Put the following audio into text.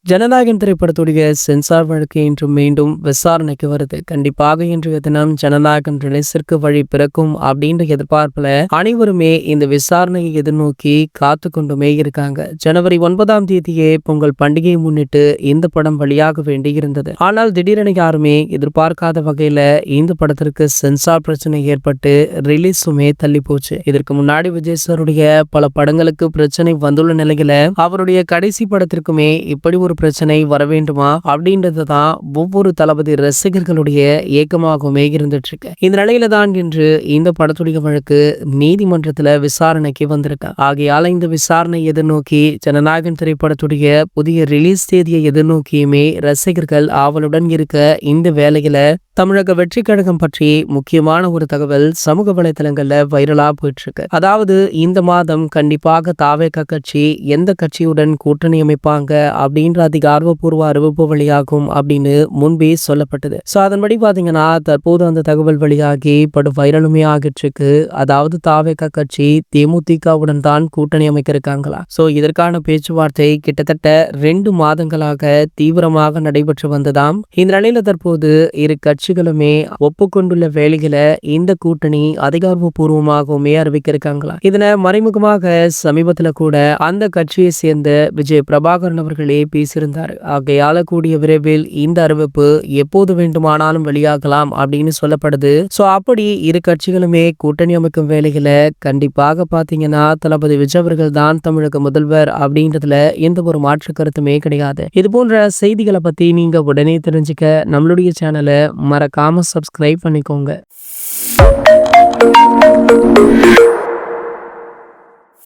Jananayagan திரைப்படத்துடைய sensor வழக்கு இன்று மீண்டும் விசாரணைக்கு வருது. கண்டிப்பாக இன்றைய தினம் ஜனநாயகன் ரிலீஸிற்கு வழி பிறக்கும் அப்படின்ற எதிர்பார்ப்புல அனைவருமே இந்த விசாரணையை எதிர்நோக்கி காத்து கொண்டுமே இருக்காங்க. ஜனவரி 9ஆம் தேதியே பொங்கல் பண்டிகையை முன்னிட்டு இந்த படம் வெளியாக வேண்டி இருந்தது. ஆனால் திடீரென யாருமே எதிர்பார்க்காத வகையில இந்த படத்திற்கு சென்சார் பிரச்சனை ஏற்பட்டு ரிலீஸுமே தள்ளி போச்சு. இதற்கு முன்னாடி விஜய் சாருடைய பல படங்களுக்கு பிரச்சனை வந்துள்ள நிலையில அவருடைய கடைசி படத்திற்குமே இப்படி ஒரு பிரச்சனை வர வேண்டுமா அப்படின்றதுதான் ஒவ்வொரு தளபதி ரசிகர்களுடைய ஏக்கமாகவுமே இருந்துட்டு இருக்கு. இந்த நிலையில தான் இன்று இந்த படத்துடைய வழக்கு நீதிமன்றத்துல விசாரணைக்கு வந்திருக்கு. ஆகையால இந்த விசாரணை எதிர்நோக்கி ஜனநாயகன் திரைப்படத்துடைய புதிய ரிலீஸ் தேதியை எதிர்நோக்கியுமே ரசிகர்கள் ஆவலுடன் இருக்க இந்த வேளையில தமிழக வெற்றி கழகம் பற்றி முக்கியமான ஒரு தகவல் சமூக வலைதளங்கள்ல வைரலா போயிட்டு இருக்கு. அதாவது இந்த மாதம் கண்டிப்பாக தாவேக கட்சி எந்த கட்சியுடன் கூட்டணி அமைப்பாங்க அப்படின்ற அதிகாரப்பூர்வ அறிவிப்பு வெளியாகும் அப்படின்னு முன்பே சொல்லப்பட்டது. சோ அதன்படி பாத்தீங்கன்னா தற்போது அந்த தகவல் வெளியாகி படு வைரலுமே ஆகிட்டு இருக்கு. அதாவது தாவேக கட்சி தேமுதிகவுடன் தான் கூட்டணி அமைக்க இருக்காங்களா. சோ இதற்கான பேச்சுவார்த்தை கிட்டத்தட்ட 2 மாதங்களாக தீவிரமாக நடைபெற்று வந்ததாம். இந்த நிலையில தற்போது இரு கட்சிகளுமே ஒப்புக்கொண்டுள்ள வேளையில இந்த கூட்டணி அதிகாரப்பூர்வமாகவுமே அறிவிக்க இருக்காங்களா. இதனை மறைமுகமாக சமீபத்துல கூட அந்த கட்சியை சேர்ந்த விஜய் பிரபாகரன் அவர்களே பேசியிருந்தார். ஆகையால கூடிய விரைவில் இந்த அறிவிப்பு எப்போது வேண்டுமானாலும் வெளியாகலாம் அப்படின்னு சொல்லப்படுது. சோ அப்படி இரு கட்சிகளுமே கூட்டணி அமைக்கும் வேளையில கண்டிப்பாக பாத்தீங்கன்னா தளபதி விஜய் அவர்கள் தான் தமிழக முதல்வர் அப்படின்றதுல எந்த ஒரு மாற்று கருத்துமே கிடையாது. இது போன்ற செய்திகளை பத்தி நீங்க உடனே தெரிஞ்சுக்க நம்மளுடைய சேனலை மறக்காம சப்ஸ்கிரைப் பண்ணிக்கோங்க.